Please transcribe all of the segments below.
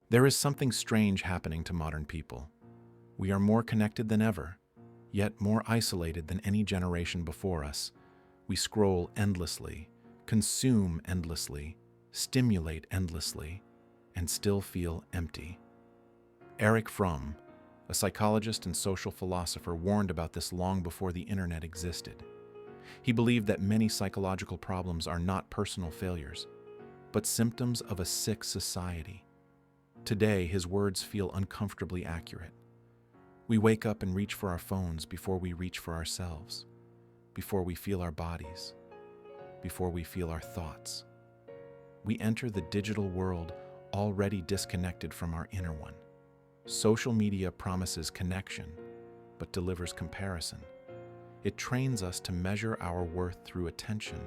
There is something strange happening to modern people. We are more connected than ever, yet more isolated than any generation before us. We scroll endlessly, consume endlessly, stimulate endlessly, and still feel empty. Erich Fromm, a psychologist and social philosopher, warned about this long before the internet existed. He believed that many psychological problems are not personal failures, but symptoms of a sick society. Today, his words feel uncomfortably accurate. We wake up and reach for our phones before we reach for ourselves, before we feel our bodies, before we feel our thoughts. We enter the digital world already disconnected from our inner one. Social media promises connection, but delivers comparison. It trains us to measure our worth through attention,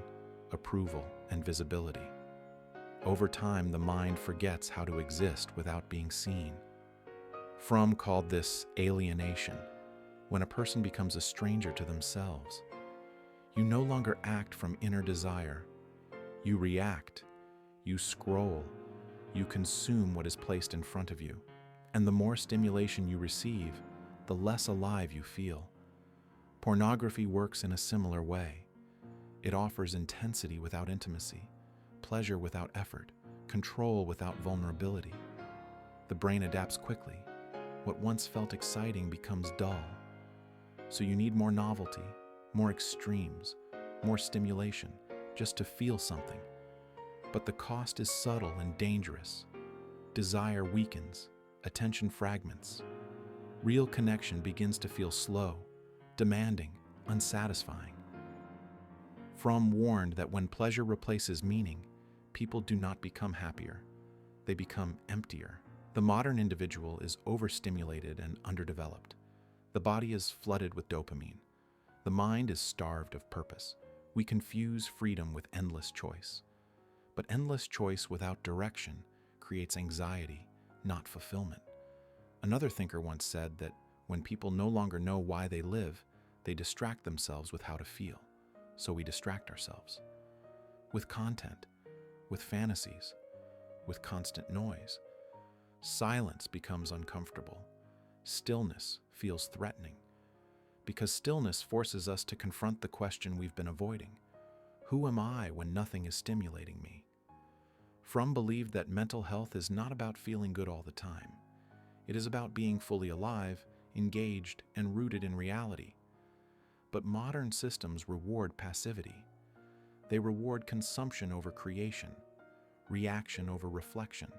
approval, and visibility. Over time, the mind forgets how to exist without being seen. Fromm called this alienation, when a person becomes a stranger to themselves. You no longer act from inner desire. You react, you scroll, you consume what is placed in front of you. And the more stimulation you receive, the less alive you feel. Pornography works in a similar way. It offers intensity without intimacy, pleasure without effort, control without vulnerability. The brain adapts quickly. What once felt exciting becomes dull. So you need more novelty, more extremes, more stimulation, just to feel something. But the cost is subtle and dangerous. Desire weakens, attention fragments. Real connection begins to feel slow, demanding, unsatisfying. Fromm warned that when pleasure replaces meaning, people do not become happier. They become emptier. The modern individual is overstimulated and underdeveloped. The body is flooded with dopamine. The mind is starved of purpose. We confuse freedom with endless choice. But endless choice without direction creates anxiety, not fulfillment. Another thinker once said that when people no longer know why they live, they distract themselves with how to feel. So we distract ourselves. With content, with fantasies, with constant noise. Silence becomes uncomfortable. Stillness feels threatening. Because stillness forces us to confront the question we've been avoiding. Who am I when nothing is stimulating me? Fromm believed that mental health is not about feeling good all the time. It is about being fully alive, engaged, and rooted in reality. But modern systems reward passivity. They reward consumption over creation, reaction over reflection.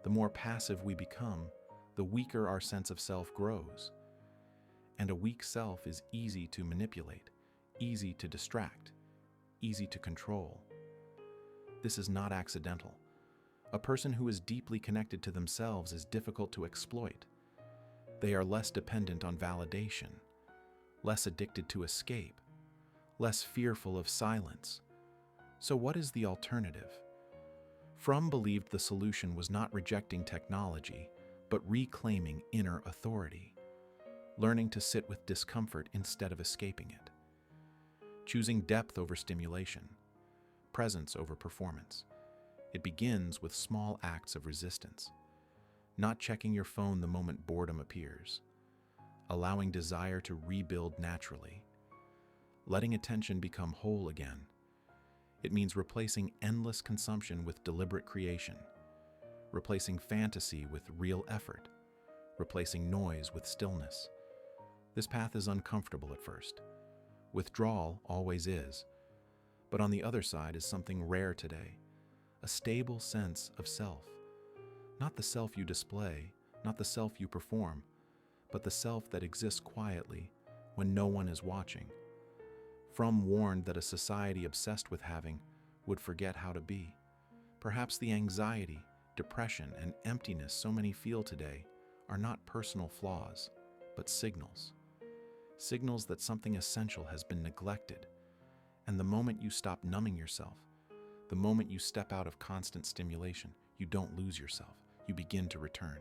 The more passive we become, the weaker our sense of self grows. And a weak self is easy to manipulate, easy to distract, easy to control. This is not accidental. A person who is deeply connected to themselves is difficult to exploit. They are less dependent on validation, less addicted to escape, less fearful of silence. So what is the alternative? Fromm believed the solution was not rejecting technology, but reclaiming inner authority, learning to sit with discomfort instead of escaping it, choosing depth over stimulation, presence over performance. It begins with small acts of resistance, not checking your phone the moment boredom appears, allowing desire to rebuild naturally, letting attention become whole again. It means replacing endless consumption with deliberate creation, replacing fantasy with real effort, replacing noise with stillness. This path is uncomfortable at first. Withdrawal always is. But on the other side is something rare today, a stable sense of self. Not the self you display, not the self you perform, but the self that exists quietly when no one is watching. Fromm warned that a society obsessed with having would forget how to be. Perhaps the anxiety, depression, and emptiness so many feel today are not personal flaws, but signals. Signals that something essential has been neglected. And the moment you stop numbing yourself, the moment you step out of constant stimulation, you don't lose yourself. You begin to return.